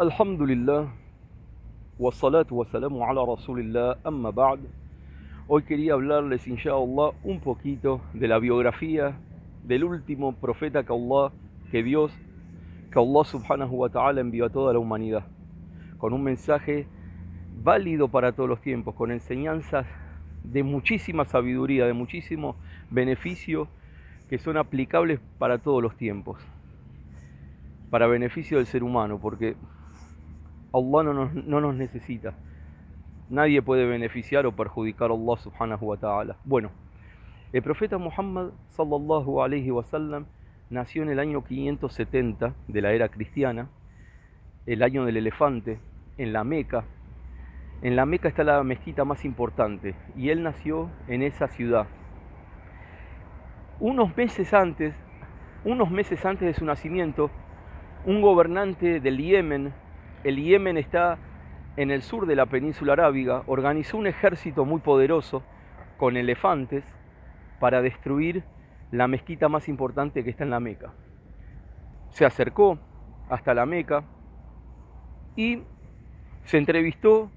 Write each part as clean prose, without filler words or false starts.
Alhamdulillah, wassalatu wassalamu ala rasulillah, amma ba'd. Hoy quería hablarles, inshallah, un poquito de la biografía del último profeta que Allah subhanahu wa ta'ala envió a toda la humanidad, con un mensaje válido para todos los tiempos, con enseñanzas de muchísima sabiduría, de muchísimo beneficio, que son aplicables para todos los tiempos, para beneficio del ser humano, porque Allah no nos necesita. Nadie puede beneficiar o perjudicar a Allah subhanahu wa ta'ala. Bueno, el profeta Muhammad sallallahu alayhi wa sallam nació en el año 570 de la era cristiana, el año del elefante, en la Meca. En la Meca está la mezquita más importante y él nació en esa ciudad. Unos meses antes de su nacimiento, un gobernante del Yemen, el Yemen está en el sur de la península arábiga, organizó un ejército muy poderoso con elefantes para destruir la mezquita más importante que está en la Meca. Se acercó hasta la Meca y se entrevistó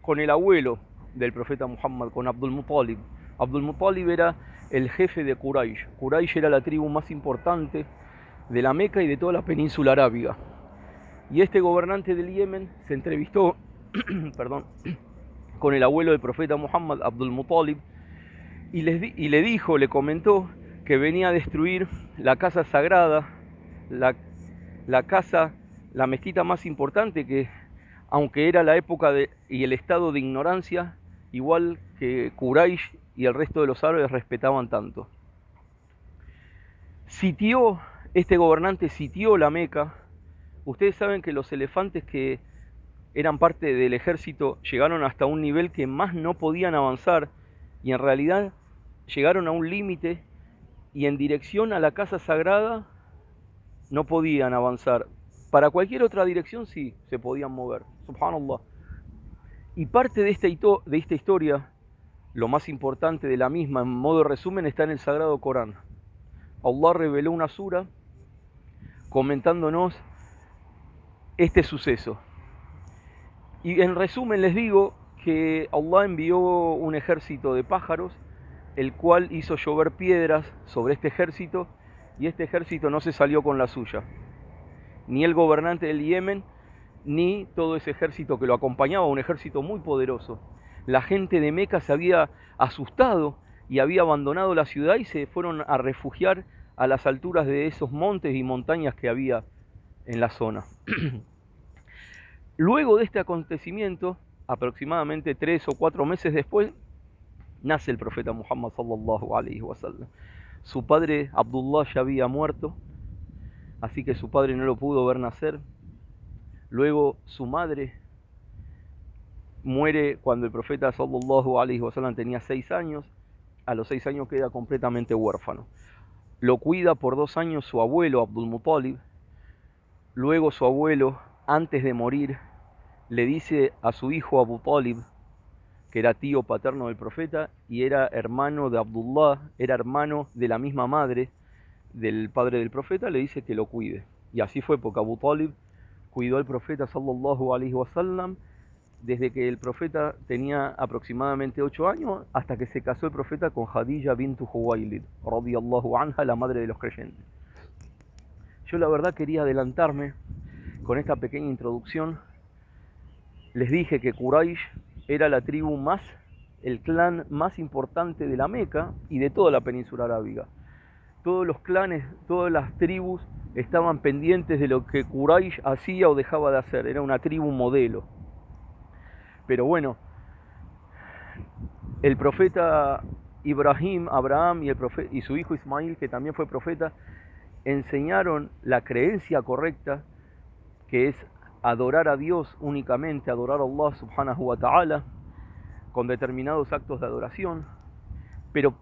con el abuelo del profeta Muhammad, con Abdul Muttalib. Abdul Muttalib era el jefe de Quraysh. Quraysh era la tribu más importante de la Meca y de toda la península arábiga. Y este gobernante del Yemen se entrevistó con el abuelo del profeta Muhammad, Abdul Muttalib, y le comentó que venía a destruir la casa sagrada, la mezquita más importante, que aunque era la época y el estado de ignorancia, igual que Quraysh y el resto de los árabes respetaban tanto. Este gobernante sitió la Meca. Ustedes saben que los elefantes que eran parte del ejército llegaron hasta un nivel que más no podían avanzar, y en realidad llegaron a un límite y en dirección a la casa sagrada no podían avanzar. Para cualquier otra dirección sí se podían mover, subhanallah. Y parte de esta historia, lo más importante de la misma, en modo de resumen, está en el Sagrado Corán. Allah reveló una sura comentándonos este suceso. Y en resumen les digo que Allah envió un ejército de pájaros, el cual hizo llover piedras sobre este ejército, y este ejército no se salió con la suya. Ni el gobernante del Yemen, ni todo ese ejército que lo acompañaba, un ejército muy poderoso. La gente de Meca se había asustado y había abandonado la ciudad y se fueron a refugiar a las alturas de esos montes y montañas que había en la zona. Luego de este acontecimiento, aproximadamente 3 o 4 meses después, nace el profeta Muhammad sallallahu alayhi wa sallam. Su padre Abdullah ya había muerto, así que su padre no lo pudo ver nacer. Luego su madre muere cuando el profeta sallallahu alayhi wa sallam tenía 6 años. A los 6 años queda completamente huérfano. Lo cuida por 2 años su abuelo Abdul Muttalib. Luego su abuelo, antes de morir, le dice a su hijo Abu Talib, que era tío paterno del profeta y era hermano de Abdullah, era hermano de la misma madre del padre del profeta, le dice que lo cuide. Y así fue, porque Abu Talib cuidó al profeta sallallahu alaihi wasallam desde que el profeta tenía aproximadamente 8 años hasta que se casó el profeta con Khadija bintu Khuwaylid radiyallahu anha, la madre de los creyentes. Yo la verdad quería adelantarme con esta pequeña introducción. Les dije que Quraysh era la tribu el clan más importante de la Meca y de toda la península arábiga. Todos los clanes, todas las tribus estaban pendientes de lo que Quraysh hacía o dejaba de hacer. Era una tribu modelo. Pero bueno, el profeta Abraham y su hijo Ismail, que también fue profeta, enseñaron la creencia correcta, que es adorar a Dios únicamente, adorar a Allah subhanahu wa ta'ala, con determinados actos de adoración. Pero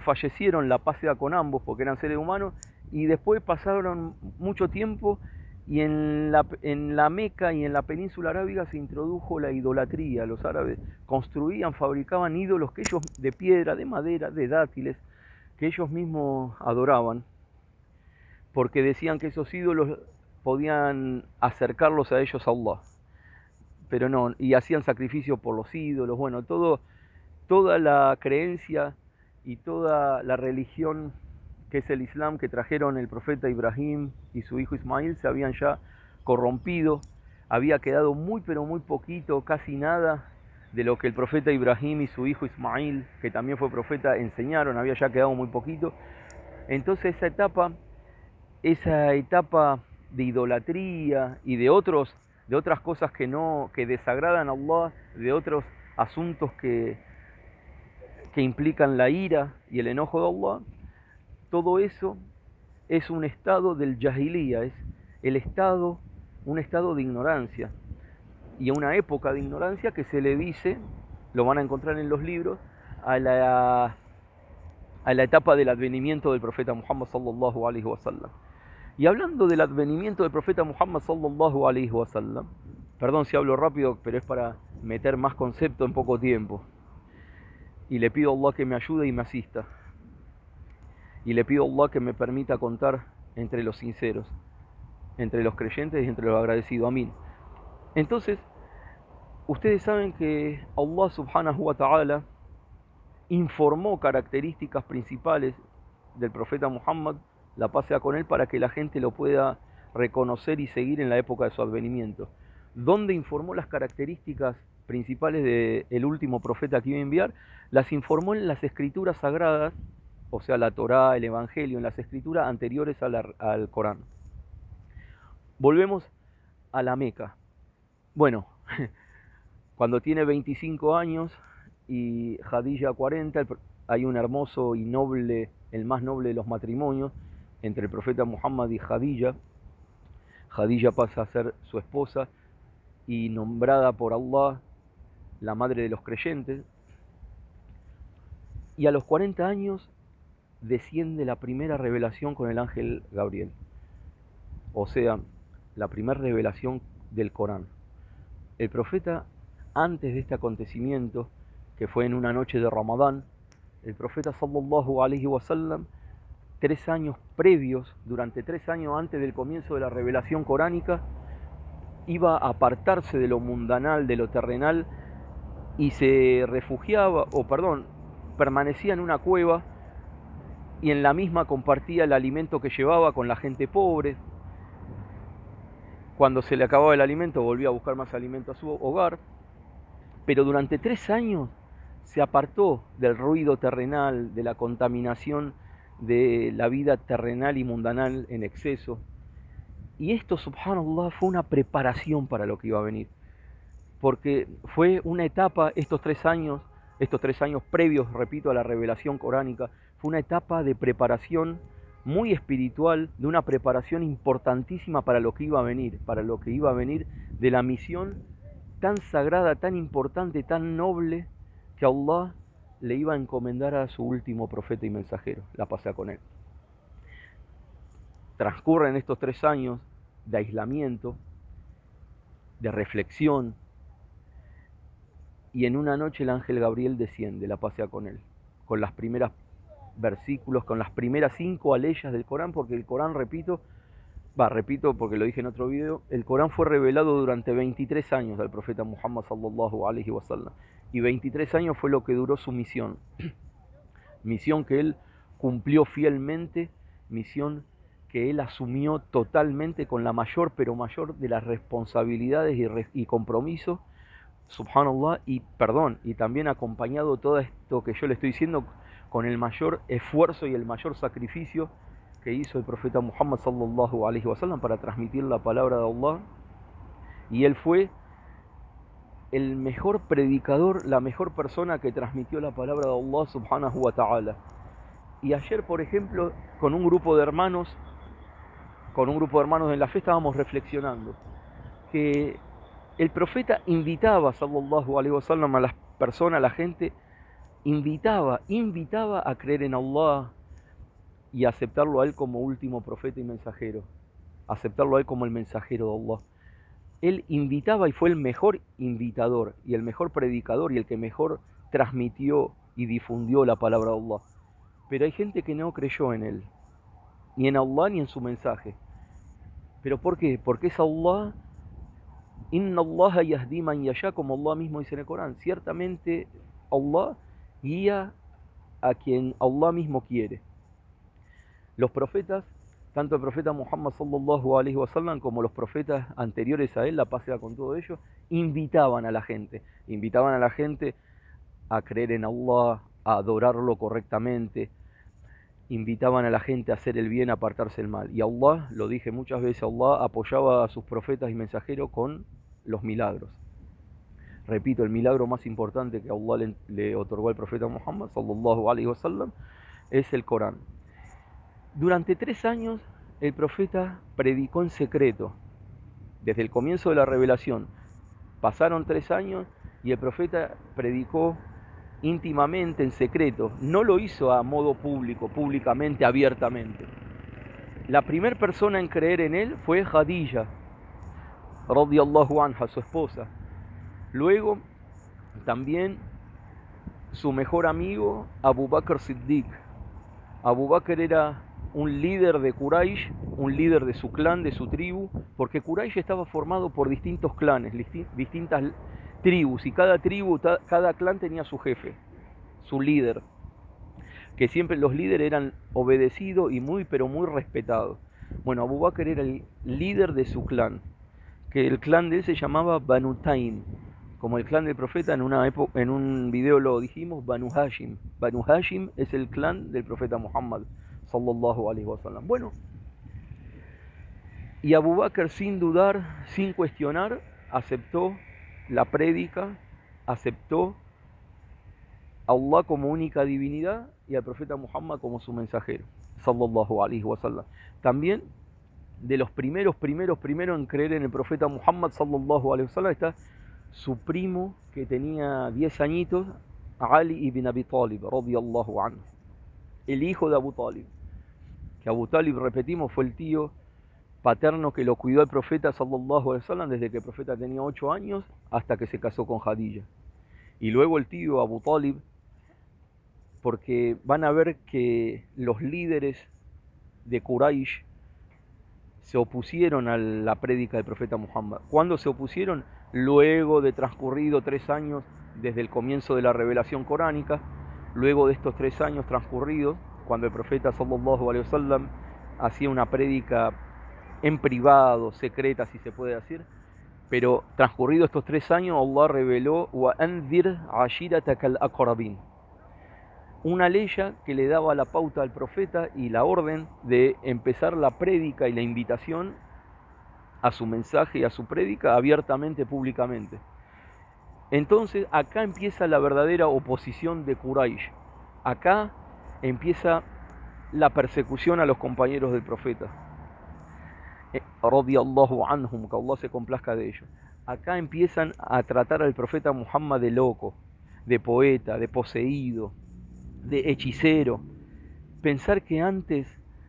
fallecieron, la paz sea con ambos, porque eran seres humanos, y después pasaron mucho tiempo, y en la Meca y en la península arábiga se introdujo la idolatría. Los árabes fabricaban ídolos que ellos, de piedra, de madera, de dátiles, que ellos mismos adoraban, porque decían que esos ídolos podían acercarlos a ellos a Allah. Pero no, y hacían sacrificio por los ídolos, bueno, toda la creencia y toda la religión que es el Islam que trajeron el profeta Ibrahim y su hijo Ismail se habían ya corrompido, había quedado muy pero muy poquito, casi nada de lo que el profeta Ibrahim y su hijo Ismail, que también fue profeta, enseñaron, había ya quedado muy poquito. Entonces esa etapa de idolatría y de otras cosas que desagradan a Allah, de otros asuntos que implican la ira y el enojo de Allah, todo eso es un estado del jahiliya, es un estado de ignorancia y una época de ignorancia que se le dice, lo van a encontrar en los libros, a la etapa del advenimiento del profeta Muhammad sallallahu alaihi wasallam. Y hablando del advenimiento del profeta Muhammad sallallahu alaihi wasallam, perdón si hablo rápido, pero es para meter más concepto en poco tiempo. Y le pido a Allah que me ayude y me asista. Y le pido a Allah que me permita contar entre los sinceros, entre los creyentes y entre los agradecidos. Amén. Entonces, ustedes saben que Allah subhanahu wa ta'ala informó características principales del profeta Muhammad, la paz sea con él, para que la gente lo pueda reconocer y seguir en la época de su advenimiento. ¿Dónde informó las características principales del último profeta que iba a enviar? Las informó en las escrituras sagradas, o sea, la Torá, el Evangelio, en las escrituras anteriores al Corán. Volvemos a la Meca. Bueno, cuando tiene 25 años y Jadilla 40, hay un hermoso y noble, el más noble de los matrimonios, entre el profeta Muhammad y Jadilla. Jadilla pasa a ser su esposa y nombrada por Allah la madre de los creyentes. Y a los 40 años desciende la primera revelación con el ángel Gabriel. O sea, la primera revelación del Corán. El profeta, antes de este acontecimiento, que fue en una noche de Ramadán, el profeta sallallahu alaihi wasallam, 3 años previos, durante 3 años antes del comienzo de la revelación coránica, iba a apartarse de lo mundanal, de lo terrenal, y se refugiaba, permanecía en una cueva, y en la misma compartía el alimento que llevaba con la gente pobre. Cuando se le acababa el alimento, volvía a buscar más alimento a su hogar. Pero durante 3 años se apartó del ruido terrenal, de la contaminación de la vida terrenal y mundanal en exceso. Y esto, subhanallah, fue una preparación para lo que iba a venir. Porque fue una etapa, estos 3 años previos, repito, a la revelación coránica, fue una etapa de preparación muy espiritual, de una preparación importantísima para lo que iba a venir, de la misión tan sagrada, tan importante, tan noble, que Allah le iba a encomendar a su último profeta y mensajero, la paz sea con él. Transcurren estos 3 años de aislamiento, de reflexión, y en una noche el ángel Gabriel desciende, la paz sea con él, con las primeras versículos, con las primeras 5 aleyas del Corán, porque el Corán, repito porque lo dije en otro video, el Corán fue revelado durante 23 años al profeta Muhammad sallallahu alaihi wasallam, y 23 años fue lo que duró su misión, misión que él cumplió fielmente, misión que él asumió totalmente con la mayor de las responsabilidades y compromisos, subhanallah, y también acompañado todo esto que yo le estoy diciendo con el mayor esfuerzo y el mayor sacrificio que hizo el profeta Muhammad sallallahu alaihi wasallam para transmitir la palabra de Allah. Y él fue el mejor predicador, la mejor persona que transmitió la palabra de Allah subhanahu wa ta'ala. Y ayer, por ejemplo, con un grupo de hermanos en la fe, estábamos reflexionando que el profeta invitaba, sallallahu alaihi wasallam, a las personas, a la gente, invitaba a creer en Allah y a aceptarlo a él como último profeta y mensajero, aceptarlo a él como el mensajero de Allah. Él invitaba y fue el mejor invitador y el mejor predicador y el que mejor transmitió y difundió la palabra de Allah. Pero hay gente que no creyó en él, ni en Allah ni en su mensaje. ¿Pero por qué? Porque es Allah. Inna Allah yahdi man yasha, como Allah mismo dice en el Corán. Ciertamente Allah guía a quien Allah mismo quiere. Los profetas, tanto el profeta Muhammad sallallahu alaihi wasallam como los profetas anteriores a él, la paz sea con todo ello, invitaban a la gente a creer en Allah, a adorarlo correctamente, invitaban a la gente a hacer el bien, a apartarse del mal. Y Allah, lo dije muchas veces, Allah apoyaba a sus profetas y mensajeros con los milagros. Repito, el milagro más importante que Allah le otorgó al profeta Muhammad sallallahu alaihi wasallam es el Corán. Durante 3 años el profeta predicó en secreto, desde el comienzo de la revelación. Pasaron 3 años y el profeta predicó íntimamente, en secreto. No lo hizo a modo público, públicamente, abiertamente. La primera persona en creer en él fue Khadija, radiyallahu anha, su esposa. Luego también su mejor amigo Abu Bakr Siddiq. Abu Bakr era un líder de Quraysh, un líder de su clan, de su tribu, porque Quraysh estaba formado por distintos clanes, distintas tribus, y cada tribu, cada clan tenía su jefe, su líder, que siempre los líderes eran obedecidos y muy, pero muy respetados. Bueno, Abu Bakr era el líder de su clan, que el clan de él se llamaba Banu Taym, como el clan del profeta. En un video lo dijimos, Banu Hashim. Banu Hashim es el clan del profeta Muhammad sallallahu alaihi wasallam. Bueno, y Abu Bakr, sin dudar, sin cuestionar, aceptó la prédica, aceptó a Allah como única divinidad y al profeta Muhammad como su mensajero sallallahu alaihi wasallam. También de los primeros en creer en el profeta Muhammad sallallahu alaihi wasallam está su primo, que tenía 10 añitos, Ali ibn Abi Talib, radiyallahu anhu, el hijo de Abu Talib. Que Abu Talib, repetimos, fue el tío paterno que lo cuidó el profeta sallallahu alaihi wasallam desde que el profeta tenía 8 años hasta que se casó con Khadija. Y luego el tío Abu Talib, porque van a ver que los líderes de Quraysh se opusieron a la prédica del profeta Muhammad. ¿Cuándo se opusieron? Luego de transcurrido 3 años desde el comienzo de la revelación coránica. Luego de estos 3 años transcurridos, cuando el profeta sallallahu alaihi wasallam hacía una prédica en privado, secreta, si se puede decir, pero transcurridos estos 3 años, Allah reveló وَأَنذِرْ عَشِيرَتَكَ الْأَقْرَبِينَ, una ley que le daba la pauta al profeta y la orden de empezar la prédica y la invitación a su mensaje y a su prédica abiertamente, públicamente. Entonces acá empieza la verdadera oposición de Quraysh. Acá empieza la persecución a los compañeros del profeta, radiyallahu anhum, que Allah se complazca de ellos. Acá empiezan a tratar al profeta Muhammad de loco, de poeta, de poseído, de hechicero. Pensar que antes,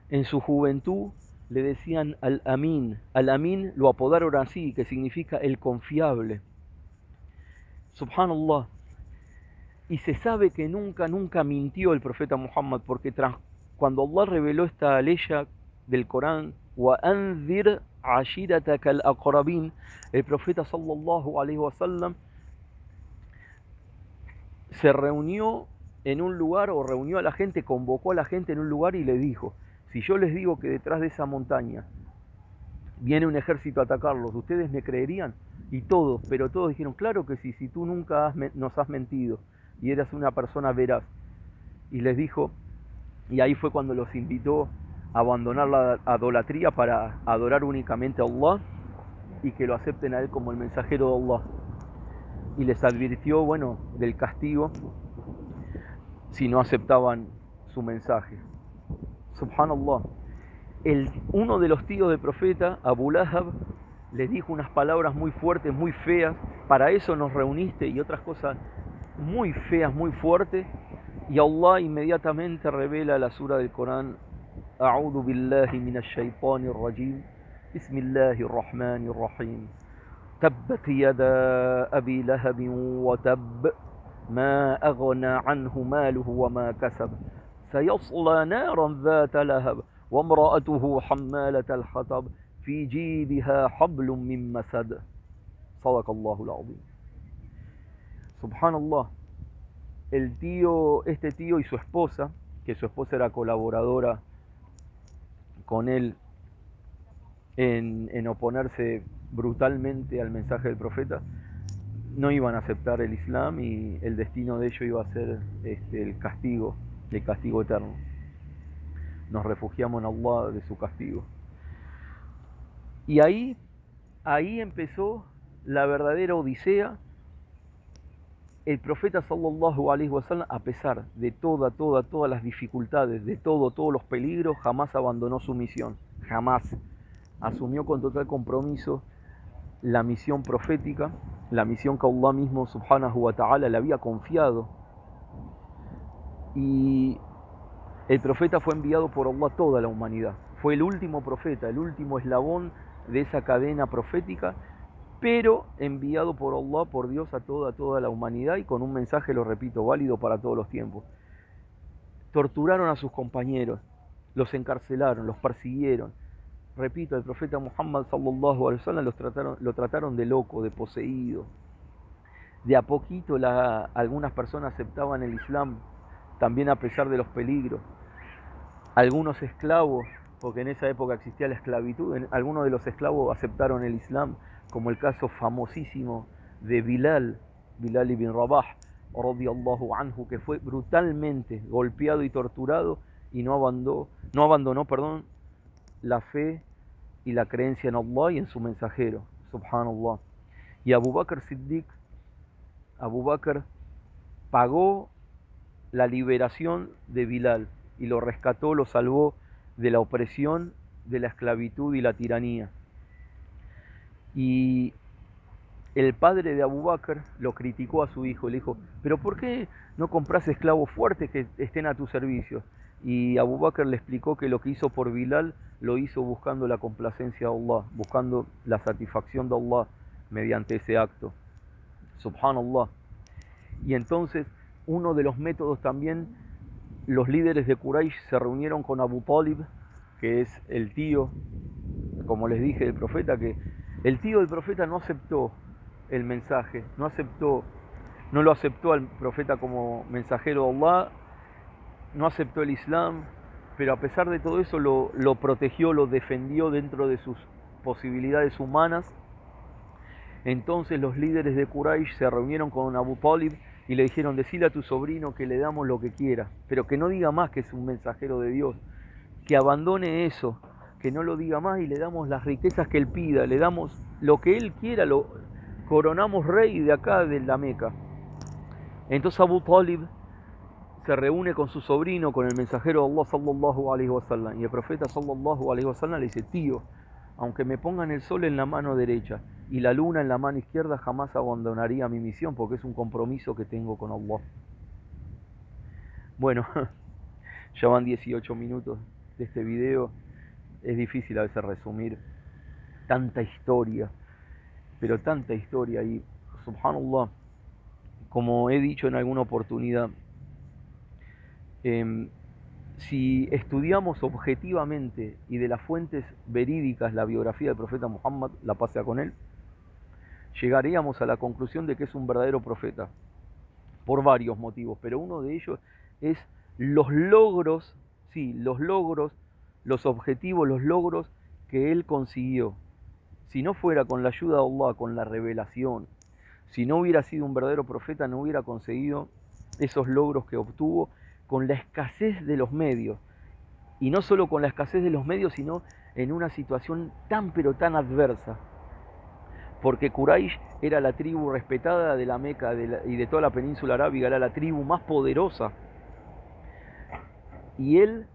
en su juventud, le decían Al-Amin. Al-Amin lo apodaron así, que significa el confiable. Subhanallah. Y se sabe que nunca mintió el profeta Muhammad, porque cuando Allah reveló esta ley del Corán, وَأَنذِرْ عَشِيرَتَكَ الْأَقْرَبِينَ, el profeta sallallahu alaihi wasallam se reunió en un lugar, o reunió a la gente, convocó a la gente en un lugar y le dijo: si yo les digo que detrás de esa montaña viene un ejército a atacarlos, ¿ustedes me creerían? Y todos, pero todos dijeron: claro que sí, si tú nunca nos has mentido y eras una persona veraz. Y les dijo, y ahí fue cuando los invitó a abandonar la idolatría para adorar únicamente a Allah y que lo acepten a él como el mensajero de Allah. Y les advirtió, bueno, del castigo si no aceptaban su mensaje. Subhanallah. Uno de los tíos del profeta, Abu Lahab, les dijo unas palabras muy fuertes, muy feas: para eso nos reuniste, y otras cosas muy feas, muy fuertes. Y Allah inmediatamente revela la sura del Corán: A'udhu billahi minash shaitanir rajim, Bismillahir rahmanir rahim. Tabbat yada abi lahabin wa tabb, ma aghna anhu maluhu wa ma kasab, sayasla naran dhata lahab, وامرأته حمالة الحطب في جيدها حبل من مسد. صدق الله العظيم. Subhanallah. Este tío y su esposa, que su esposa era colaboradora con él en oponerse brutalmente al mensaje del profeta, no iban a aceptar el Islam y el destino de ellos iba a ser el castigo eterno. Nos refugiamos en Allah de su castigo. Y ahí empezó la verdadera odisea. El profeta sallallahu alaihi wasallam, a pesar de todas las dificultades, de todos los peligros, jamás abandonó su misión, jamás. Asumió con total compromiso la misión profética, la misión que Allah mismo subhanahu wa ta'ala le había confiado. Y el profeta fue enviado por Allah a toda la humanidad. Fue el último profeta, el último eslabón de esa cadena profética, pero enviado por Allah, por Dios, a toda la humanidad y con un mensaje, lo repito, válido para todos los tiempos. Torturaron a sus compañeros, los encarcelaron, los persiguieron. Repito, el profeta Muhammad sallallahu alaihi wasallam lo trataron de loco, de poseído. De a poquito algunas personas aceptaban el Islam, también a pesar de los peligros. Algunos esclavos, porque en esa época existía la esclavitud, algunos de los esclavos aceptaron el Islam, como el caso famosísimo de Bilal ibn Rabah, radiyallahu anhu, que fue brutalmente golpeado y torturado y no abandonó la fe y la creencia en Allah y en su mensajero, subhanallah. Y Abu Bakr Siddiq, Abu Bakr pagó la liberación de Bilal y lo rescató, lo salvó de la opresión, de la esclavitud y la tiranía. Y el padre de Abu Bakr lo criticó a su hijo, le dijo, pero ¿por qué no compras esclavos fuertes que estén a tu servicio? Y Abu Bakr le explicó que lo que hizo por Bilal lo hizo buscando la complacencia de Allah, buscando la satisfacción de Allah mediante ese acto. Subhanallah. Y entonces, uno de los métodos también, los líderes de Quraysh se reunieron con Abu Talib, que es el tío, como les dije, del profeta, que el tío del profeta no aceptó el mensaje, no lo aceptó al profeta como mensajero de Allah, no aceptó el Islam, pero a pesar de todo eso lo protegió, lo defendió dentro de sus posibilidades humanas. Entonces los líderes de Quraysh se reunieron con Abu Talib y le dijeron, decile a tu sobrino que le damos lo que quiera, pero que no diga más que es un mensajero de Dios, que abandone eso, que no lo diga más y le damos las riquezas que él pida, le damos lo que él quiera, lo coronamos rey de acá, de la Meca. Entonces Abu Talib se reúne con su sobrino, con el mensajero de Allah sallallahu alaihi wasallam, y el profeta sallallahu alaihi wasallam le dice, tío, aunque me pongan el sol en la mano derecha y la luna en la mano izquierda, jamás abandonaría mi misión porque es un compromiso que tengo con Allah. Bueno, ya van 18 minutos de este video. Es difícil a veces resumir tanta historia, pero tanta historia. Y subhanallah, como he dicho en alguna oportunidad, si estudiamos objetivamente y de las fuentes verídicas la biografía del profeta Muhammad, la paz sea con él, llegaríamos a la conclusión de que es un verdadero profeta, por varios motivos, pero uno de ellos es los logros, los objetivos, los logros que él consiguió. Si no fuera con la ayuda de Allah, con la revelación, si no hubiera sido un verdadero profeta, no hubiera conseguido esos logros que obtuvo con la escasez de los medios. Y no solo con la escasez de los medios, sino en una situación tan pero tan adversa. Porque Quraysh era la tribu respetada de la Meca y de toda la península arábiga, era la tribu más poderosa. Y él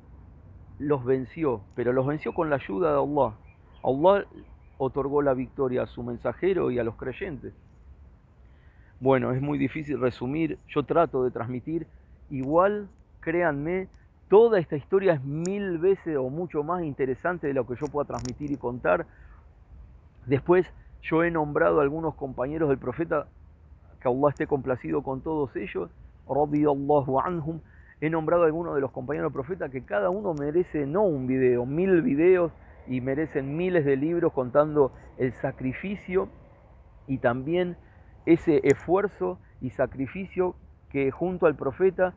los venció, pero los venció con la ayuda de Allah. Allah otorgó la victoria a su mensajero y a los creyentes. Bueno, es muy difícil resumir, yo trato de transmitir. Igual, créanme, toda esta historia es 1000 veces o mucho más interesante de lo que yo pueda transmitir y contar. Después, yo he nombrado a algunos compañeros del profeta, que Allah esté complacido con todos ellos, radiyallahu anhum. He nombrado a algunos de los compañeros del profeta que cada uno merece no un video, 1000 videos y merecen miles de libros contando el sacrificio y también ese esfuerzo y sacrificio que junto al profeta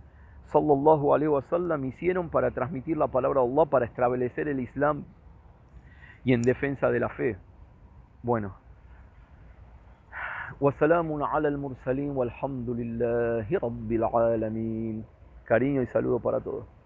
sallallahu alaihi wasallam hicieron para transmitir la palabra de Allah, para establecer el Islam y en defensa de la fe. Bueno, wasalamun ala al-mursalin walhamdulillahi rabbil alamin. Cariño y saludo para todos.